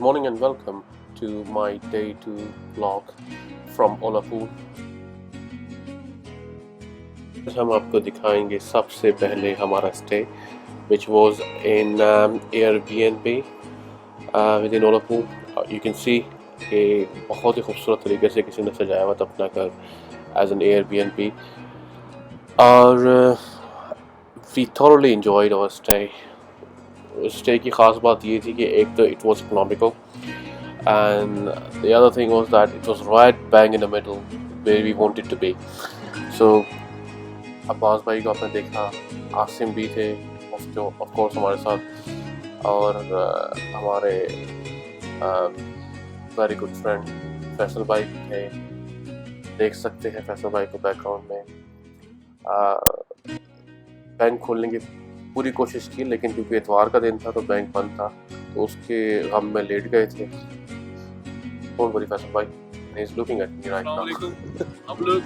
Good morning and welcome to my day 2 vlog from Olapur. हम आपको दिखाएंगे सबसे पहले हमारा stay which was in Airbnb within Olapur. You can see कि बहुत ही खूबसूरत तरीके से किसी ने सजाया हुआ था अपना घर as an Airbnb और we thoroughly enjoyed our stay. Stay की ख़ास बात ये थी कि एक तो it was economical and the other thing was that it was right bang in the middle where we wanted to be. So Abbas भाई को आपने देखा, आसिम भी थे of course हमारे साथ और हमारे वेरी गुड फ्रेंड फैसल भाई थे, देख सकते हैं फैसल भाई को बैकग्राउंड में। बैंक खोलने की पूरी कोशिश की लेकिन क्योंकि इतवार का दिन था तो बैंक बंद था, तो उसके गम में लेट गए थे। कौन बड़ी फैसल भाई he is looking at me right now. हम लोग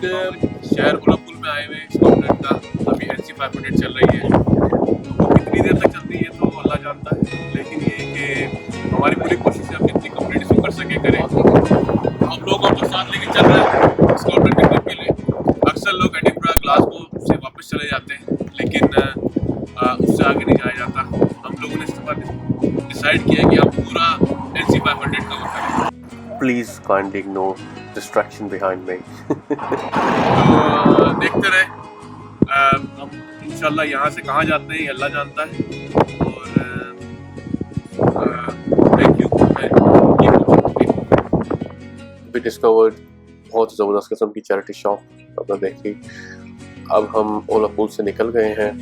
शहर ओलापुर में आए हुए स्कॉटलैंड का, अभी NC 500 चल रही है। तो कितनी देर तक चलती है तो अल्लाह जानता है, लेकिन ये कि हमारी पूरी कोशिश है हम कितनी कंप्लीट इसको कर सके करें। हम लोग और तो साथ लेके चल रहे हैं स्कॉटलैंड के ट्रिप के लिए। अक्सर लोग एडिनबरा ग्लासगो से वापस चले जाते हैं लेकिन उससे आगे नहीं जाया जाता। हम लोगों ने इस बार डिसाइड किया कि हम पूरा NC 500 कवर करें। Please kindly ignore distraction behind me. तो देखते रहे, हम इंशाल्लाह यहाँ से कहाँ जाते हैं अल्लाह जानता है। और थैंक यू। We discovered बहुत ज़बरदस्त किस्म की चैरिटी शॉप आपने देखी। अब हम ओलापुर से निकल गए हैं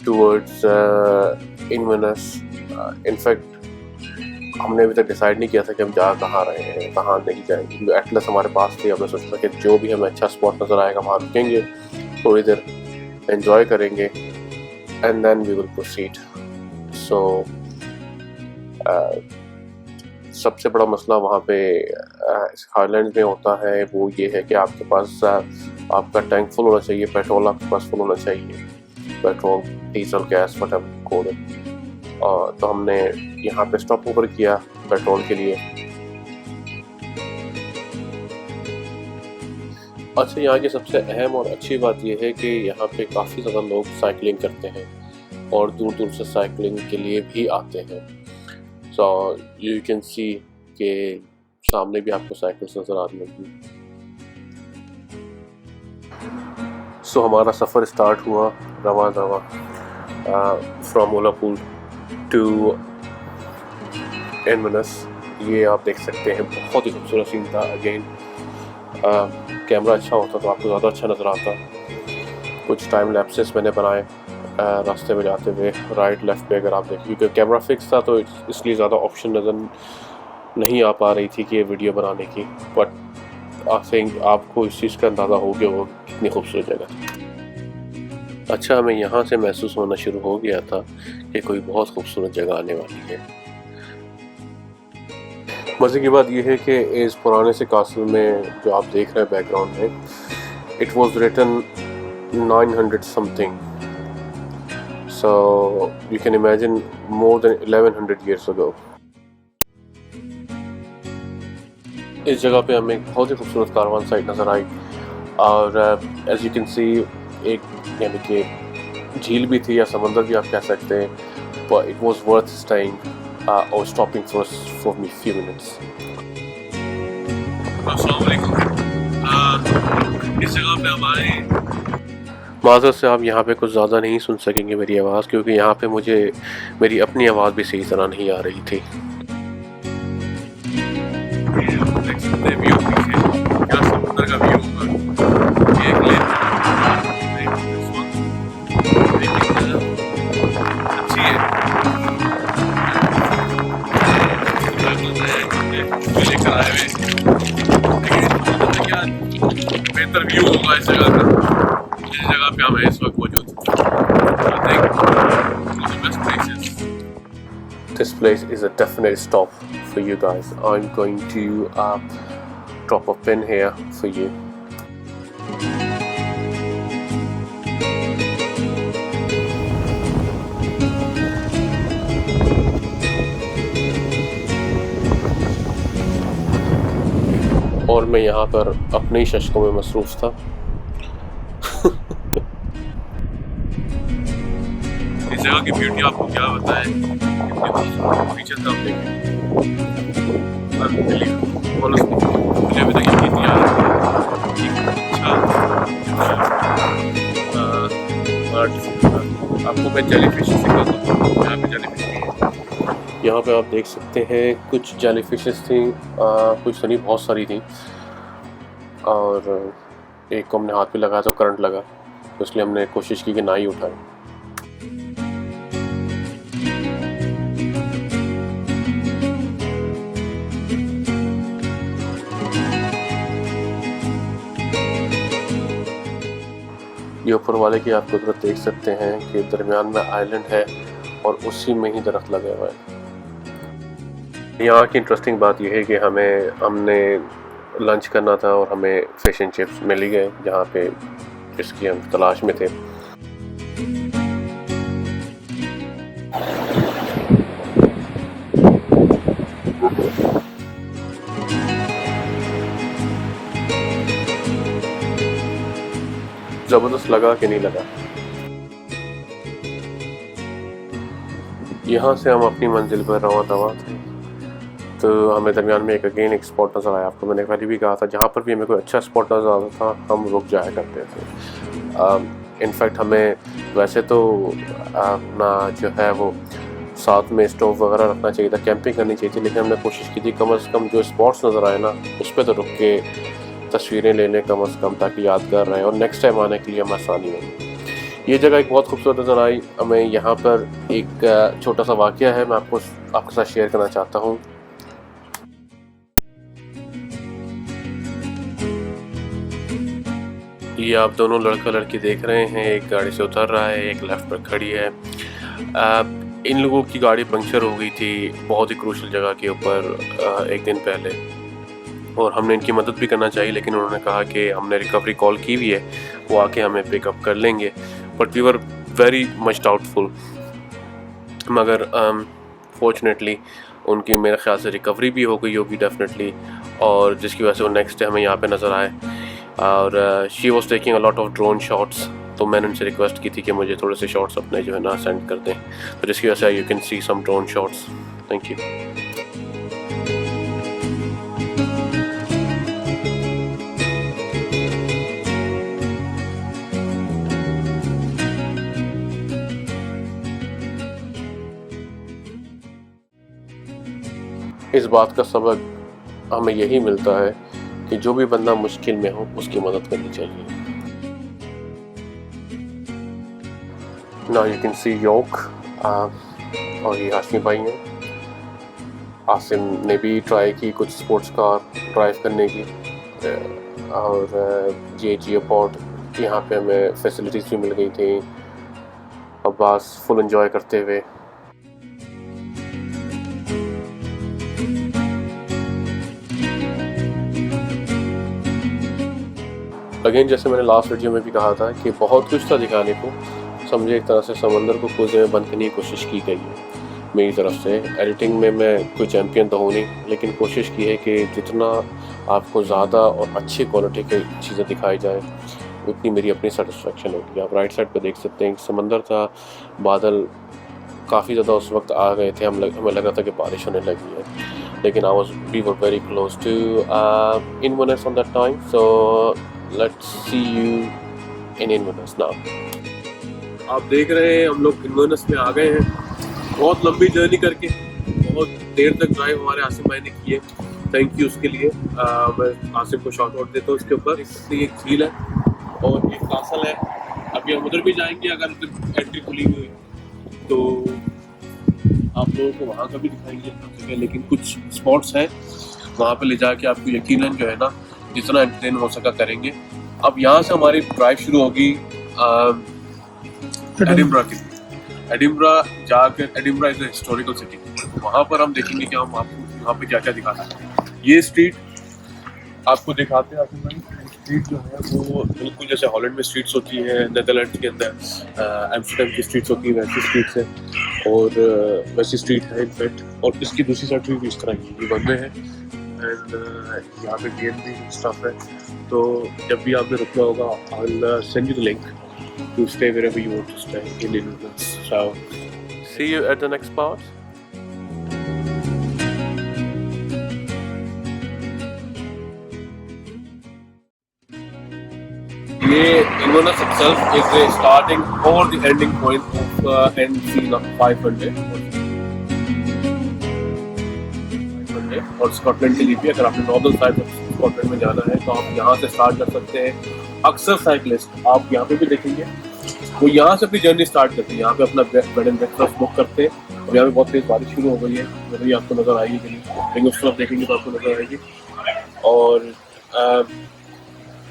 टूवर्ड्स इनवनस। इनफैक्ट हमने अभी तक डिसाइड नहीं किया था कि हम जा कहाँ रहे हैं, कहाँ नहीं जाएंगे। एटलस हमारे पास थी, हमने सोचा कि जो भी हमें अच्छा स्पॉट नज़र आएगा वहाँ रुकेंगे, थोड़ी देर एंजॉय करेंगे and then we will proceed. So सबसे बड़ा मसला वहाँ पे हाईलैंड में होता है वो ये है कि आपके पास आपका टैंक फुल होना चाहिए, पेट्रोल आपके पास फुल होना चाहिए, petrol diesel gas whatever call it. तो हमने यहाँ पे स्टॉप ओवर किया पेट्रोल के लिए। अच्छा, यहाँ की सबसे अहम और अच्छी बात यह है कि यहाँ पे काफ़ी ज़्यादा लोग साइकिलिंग करते हैं और दूर दूर से साइकिलिंग के लिए भी आते हैं। सो यू कैन सी के सामने भी आपको साइकिल्स नज़र आ रही होगी। सो हमारा सफ़र स्टार्ट हुआ रवा रवा फ्रॉम ओलापुर टू इनवनस। ये आप देख सकते हैं, बहुत ही खूबसूरत सीन था। अगेन कैमरा अच्छा होता तो आपको ज़्यादा अच्छा नज़र आता। कुछ टाइम लैप्सेस मैंने बनाए रास्ते में जाते हुए, राइट लेफ़्ट पे। अगर आप देखें क्योंकि कैमरा फिक्स था तो इसलिए ज़्यादा ऑप्शन नज़र नहीं आ पा रही थी कि ये वीडियो बनाने की, बट आई थिंक आपको इस चीज़ का अंदाज़ा हो गया वो कितनी खूबसूरत जगह थी। अच्छा, हमें यहाँ से महसूस होना शुरू हो गया था कि कोई बहुत खूबसूरत जगह आने वाली है। मज़े की बात यह है कि इस पुराने से कासल में जो आप देख रहे हैं बैकग्राउंड में, it was written 900 something, so you can imagine more than 1100 years ago। इस जगह पे हमें बहुत ही खूबसूरत कारवान साइट नज़र आई और एज यू कैन सी एक यानी कि झील भी थी या समंदर भी आप कह सकते हैं, but it was worth staying or stopping for me few minutes. अस्सलाम वालेकुम। इस जगह पे हमारे माज़रत से आप यहाँ पे कुछ ज़्यादा नहीं सुन सकेंगे मेरी आवाज़, क्योंकि यहाँ पे मुझे मेरी अपनी आवाज़ भी सही तरह नहीं आ रही थी। व्यू पीछे क्या समुद्र का व्यू होगा, एक लेक अच्छी है। लेकर आए हुए क्या बेहतर व्यू होगा इस जगह का, जिस जगह पे हम इस वक्त मौजूद हैं। This place is a definite stop for you guys. I'm going to drop a pin here for you. और मैं यहाँ पर अपने ही शश्कों में मसरूफ़ था। इस जगह की ब्यूटी आपको क्या बताएं, पीछे से आप देखें, मुझे अभी तक यकीन नहीं आ रहा आपको मैं जेलीफिश सिखाता हूँ। यहाँ पे जेलीफिश भी है। यहाँ पे आप देख सकते हैं कुछ जेलीफिशेस थी, कुछ तो नहीं, बहुत सारी थी, और एक को हमने हाथ पे लगाया तो करंट लगा, तो इसलिए हमने कोशिश की कि ना ही उठाएं। ये ऊपर वाले की आप कुदरत देख सकते हैं कि दरमियान में आइलैंड है और उसी में ही दरख्त लगे हुए हैं। यहाँ की इंटरेस्टिंग बात यह है कि हमने लंच करना था और हमें फ़िश एंड चिप्स मिल ही गए जहाँ पे जिसकी हम तलाश में थे। ज़बरदस्त लगा कि नहीं लगा। यहाँ से हम अपनी मंजिल पर रवां दवा थे, तो हमें दरमियान में एक स्पॉट नज़र आया। आपको मैंने पहले भी कहा था, जहाँ पर भी हमें कोई अच्छा स्पॉट नज़र आता था हम रुक जाया करते थे। इनफैक्ट हमें वैसे तो अपना जो है वो साथ में स्टोव वगैरह रखना चाहिए था, कैंपिंग करनी चाहिए थी, लेकिन हमने कोशिश की थी कम से कम जो स्पॉट्स नज़र आए ना उस पर तो रुक के तस्वीरें ले लें कम से कम, ताकि यादगार रहे और नेक्स्ट टाइम आने के लिए हमें आसानी हो। ये जगह एक बहुत खूबसूरत नज़र आई हमें। यहाँ पर एक छोटा सा वाक़या है, मैं आपके साथ शेयर करना चाहता हूँ। ये आप दोनों लड़का लड़की देख रहे हैं, एक गाड़ी से उतर रहा है, एक लेफ़्ट पर खड़ी है। इन लोगों की गाड़ी पंक्चर हो गई थी बहुत ही क्रूशल जगह के ऊपर एक दिन पहले, और हमने इनकी मदद भी करना चाहिए, लेकिन उन्होंने कहा कि हमने रिकवरी कॉल की हुई है, वो आके हमें पिकअप कर लेंगे। But we were very much doubtful, मगर फॉर्चुनेटली उनकी मेरे ख्याल से रिकवरी भी हो गई होगी डेफिनेटली, और जिसकी वजह से वो नेक्स्ट डे हमें यहाँ पे नज़र आए। और she was taking a lot of drone shots, तो मैंने उनसे रिक्वेस्ट की थी कि मुझे थोड़े से शॉट्स अपने जो है ना सेंड कर दें, तो जिसकी वजह से you can see some drone shots. Thank you. इस बात का सबक हमें यही मिलता है कि जो भी बंदा मुश्किल में हो उसकी मदद करनी चाहिए। नाउ यू कैन सी योक, और ये हाशमी भाई हैं। आसिम ने भी ट्राई की कुछ स्पोर्ट्स कार ड्राइव करने की, और ये जियोपॉड यहाँ पे हमें फैसिलिटीज़ भी मिल गई थी। अब्बास फुल एंजॉय करते हुए। अगेन जैसे मैंने लास्ट वीडियो में भी कहा था कि बहुत कुछ था दिखाने को, समझे एक तरह से समंदर को कुएं में बंद करने की कोशिश की गई है मेरी तरफ से। एडिटिंग में मैं कोई चैम्पियन तो हूँ नहीं, लेकिन कोशिश की है कि जितना आपको ज़्यादा और अच्छी क्वालिटी की चीज़ें दिखाई जाए उतनी मेरी अपनी सेटिस्फेक्शन होगी। आप राइट साइड पर देख सकते हैं समंदर था, बादल काफ़ी ज़्यादा उस वक्त आ गए थे, हमें लग रहा था कि बारिश होने लगी है, लेकिन we were very close to Inverness on that time, so let's see you in Inverness now। आप देख रहे हैं हम लोग Inverness में आ गए हैं, बहुत लंबी जर्नी करके, बहुत देर तक ड्राइव हमारे आसिम भाई ने की है, थैंक यू उसके लिए। मैं आसिम को शॉर्ट आउट देता हूँ। उसके ऊपर एक झील है और एक कासल है, अभी हम उधर भी जाएंगे अगर उधर एंट्री खुली हुई तो आप लोगों को वहाँ का भी दिखाएंगे, लेकिन कुछ स्पॉट्स हैं वहाँ पे ले जाके आपको यकीनन जो है ना जितना एंटरटेन हो सका करेंगे। अब यहाँ से हमारी ड्राइव शुरू होगी एडिनबरा की। एडिनबरा जाकर, Edinburgh is a historical city, वहाँ पर हम देखेंगे कि हम आपको यहाँ पे क्या क्या दिखा सकते हैं। ये स्ट्रीट आपको दिखाते हैं। स्ट्रीट जो है वो बिल्कुल जैसे हॉलैंड में स्ट्रीट्स होती है, नेदरलैंड के अंदर एम्स्टर्डम की स्ट्रीट्स होती है, वैसी स्ट्रीट्स है और वैसी स्ट्रीट है इनफैक्ट। और इसकी दूसरी साइड भी इस तरह की बन में है। एंड यहाँ पे B&B स्टफ है, तो जब भी आपने रुकना होगा I'll send you the link to stay wherever you want to stay in Netherlands. So see you at the next part. ये Inverness itself is the starting or the ending point of NC 500 और Scotland के लिए भी अगर आपने northern side of Scotland में जाना है तो आप यहाँ से स्टार्ट कर सकते हैं। अक्सर साइकिलिस्ट आप यहाँ पे भी देखेंगे वो यहाँ से अपनी जर्नी स्टार्ट करते हैं, यहाँ पे अपना बेड एंड ब्रेकफास्ट बुक करते हैं। और यहाँ पे बहुत तेज बारिश शुरू हो गई है, मतलब ये आपको नजर आएगी कहीं, लेकिन उस तरफ देखेंगे तो आपको नजर आएगी। और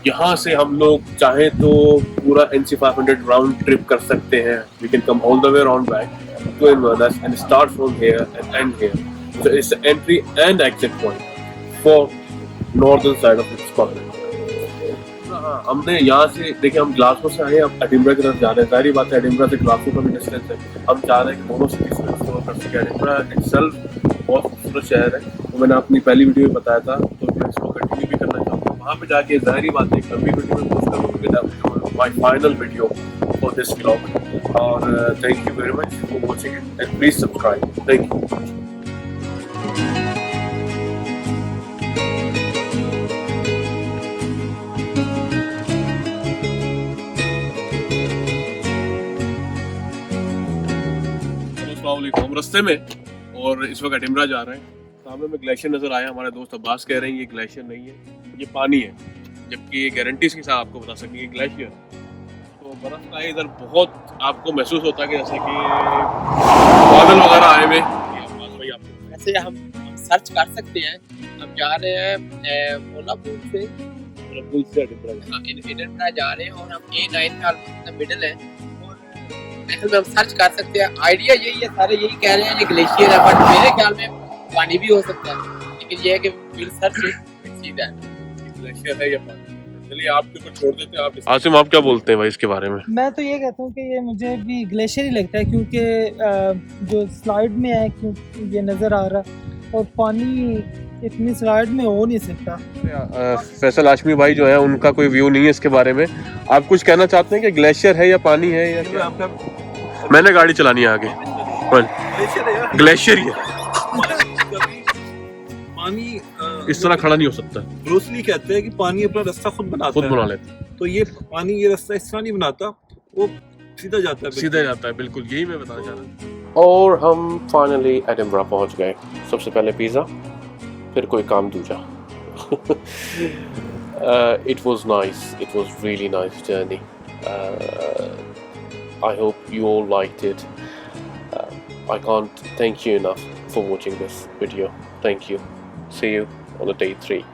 यहाँ से हम लोग चाहे तो पूरा NC 500 राउंड ट्रिप कर सकते हैं। We can come all the way around back to Inverness and start from here and end here. So it's the entry and exit point for northern side of Scotland. हाँ, हमने यहाँ से देखिए हम Glasgow से आए, अब एडिनबरा की तरफ जा रहे हैं। सारी बात है एडिनबरा से ग्लासगो का भी डिस्टेंस है, हम चाह रहे हैं कि दोनों सिटीज को एक्सप्लोर कर सके। एडिनबरा इटसेल्फ बहुत खूबसूरत शहर है, तो मैंने अपनी पहली वीडियो में बताया था, तो मैं इसको कंटिन्यू भी करना चाहता हूँ। वहाँ पे जाके ज़ाहिरी बात है एक लंबी वीडियो में पोस्ट करूँगी, my final video for this vlog. और thank you very much for watching it and please subscribe. Thank you. हम रास्ते में और इस वक्त एडिनबरा जा रहे हैं। सामने में ग्लेशियर नजर आया, हमारे दोस्त अब्बास कह रहे हैं ये ग्लेशियर नहीं है, ये पानी है, जबकि ये गारंटीज के साथ आपको बता सकेंगे ग्लेशियर। तो बर्फ का इधर बहुत आपको महसूस होता है कि जैसे कि बादल वगैरह आए हुए। वैसे हम सर्च कर सकते हैं, हम जा रहे हैं मोलापुल से एडिनबरा जा रहे हैं और हम A9 में मिडिल है और हम सर्च कर सकते हैं। आइडिया यही है, सारे यही कह रहे हैं ये ग्लेशियर है, बट मेरे ख्याल में पानी भी हो सकता है, लेकिन ये है कि विल सर्च सीधा है ग्लेशियर है या पानी। चलिए आपके ऊपर छोड़ देते हैं। आप आसिम आप क्या बोलते हैं भाई इसके बारे में? मैं तो ये कहता हूँ कि ये मुझे भी ग्लेशियर ही लगता है, क्योंकि जो स्लाइड में है क्योंकि ये नज़र आ रहा है और पानी इतनी स्लाइड में हो नहीं सकता। फैसल हाशमी भाई जो है उनका कोई व्यू नहीं है इसके बारे में। आप कुछ कहना चाहते हैं कि ग्लेशियर है या पानी है या क्या? मैंने गाड़ी चलानी है आगे, ग्लेशियर ही है। पानी इस तरह खड़ा नहीं हो सकता। ब्रूस ली कहते हैं कि पानी अपना रास्ता खुद बना लेता है, तो ये पानी ये रास्ता इस तरह नहीं बनाता, वो सीधा जाता है, सीधा जाता है। बिल्कुल यही मैं बताना चाह रहा था। और हम फाइनली एडिनबरा पहुंच गए। सबसे पहले पिज़्ज़ा, फिर कोई काम दूजा। It was nice. It was really nice journey. I hope you all liked it. I can't thank you enough for watching this video. Thank you. See you on the day 3.